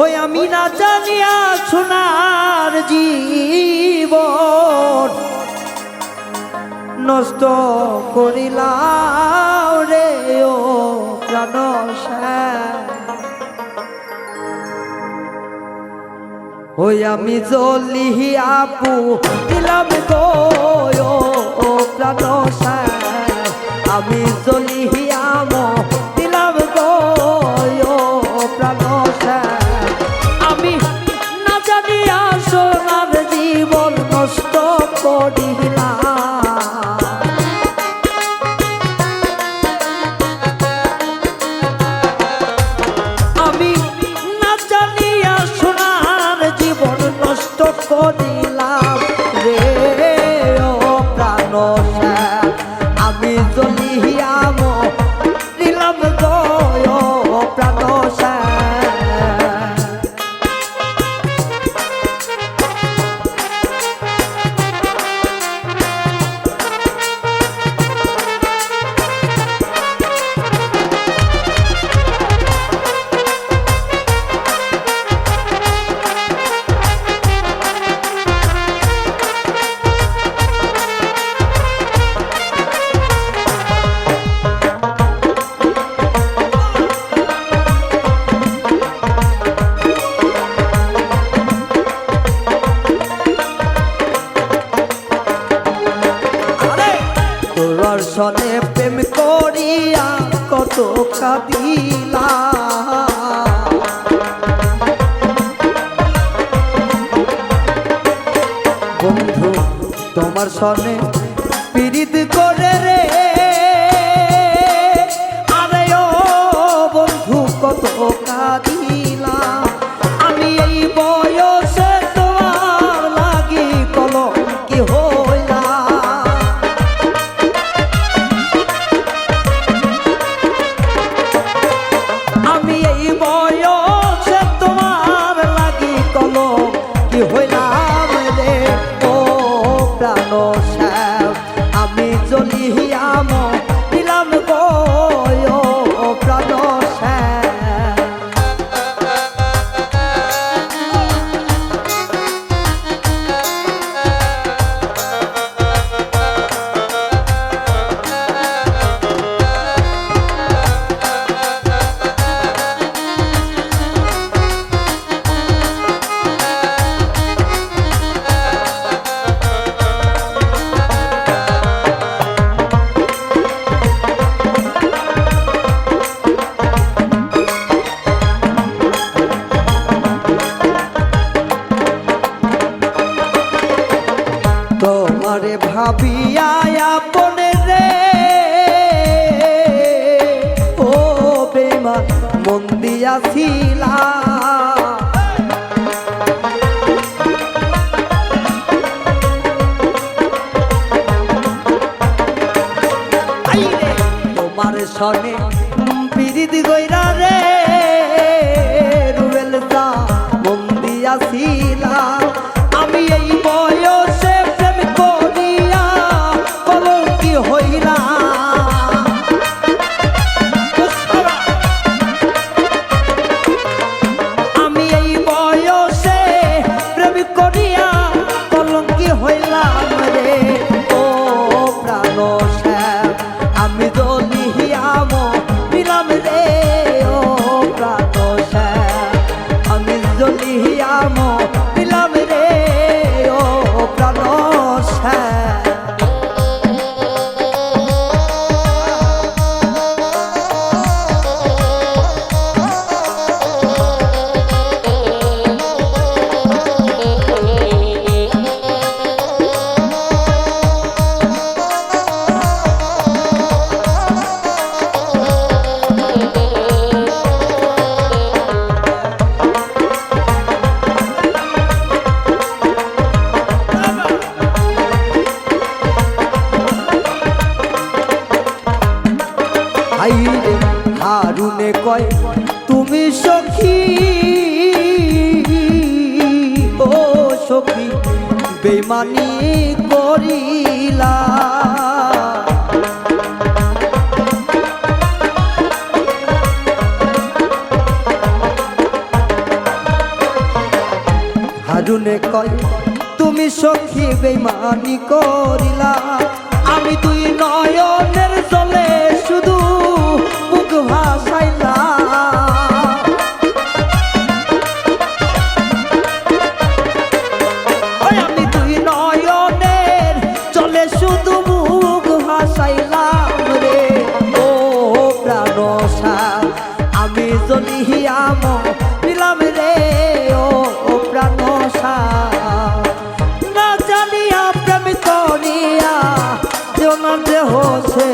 ওই আমি না জানিয়া সোনার জীবন নষ্ট করিলাম রে ও প্রাণ ওই আমি জ্বলিয়া দিলাম গো ও প্রাণ আমি জ্বলিয়া দিলাম গো ও প্রাণ আমি না জানিয়া সোনার জীবন নষ্ট করিলাম করিলাম রে ও প্রাণ আমি জ্বলিয়াম দিলাম গো ও প্রাণ দর্শনে প্রেম করিয়া কত কাঁদিলা বন্ধু তোমার সনে পীড়িত করে রে আরে ও বন্ধু কত কাঁদিলা আমি এই বয়সে তোমার লাগি কলঙ্কি হইলা আমি এই বয়সে তোমার লাগি কলঙ্কি হইলাম রে ও প্রাণ আমি জ্বলিয়াম দিলাম গো ও প্রাণ তোমারে ভাবিয়া আপনে রে ও বেমান মন দিয়াছিলা তোমার সনে পীড়িত গইরা রে রুবেল দা মন দিয়াছিলা আমি এই বয়সে প্রেম করিয়া কলঙ্কি হইলা আমি এই বয়সে প্রেম করিয়া কলঙ্কি হইলাম রে ও প্রাণ আমি জ্বলিয়াম দিলাম রে ও প্রাণ আমি জ্বলিয়াম দিলাম রে ও প্রাণ হারুনে কয় তুমি সখী ও সখী বেমানি করিলা হারুনে কয় তুমি সখী বেইমানি করিলা আমি তুই নয়নের জলে শুধু বুক ভাসাইলা আমি তুই নয়নের জলে শুধু বুক ভাসাইলাম রে ও প্রাণ সার আমি জ্বলিয়াম নিলাম রে ও প্রাণ সার না জানিয়া প্রেম করিয়া যেমন যে হোসে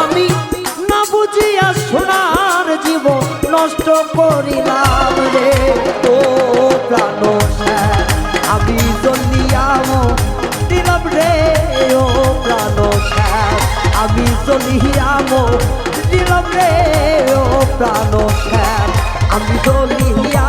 আমি না বুঝিয়া সোনার জীবন নষ্ট করিলাম রে ও প্রাণ সার আমি জ্বলিয়াম দিলাম রে ও প্রাণ সার আমি জ্বলিয়াম দিলাম রে ও প্রাণ সার আমি জ্বলিয়া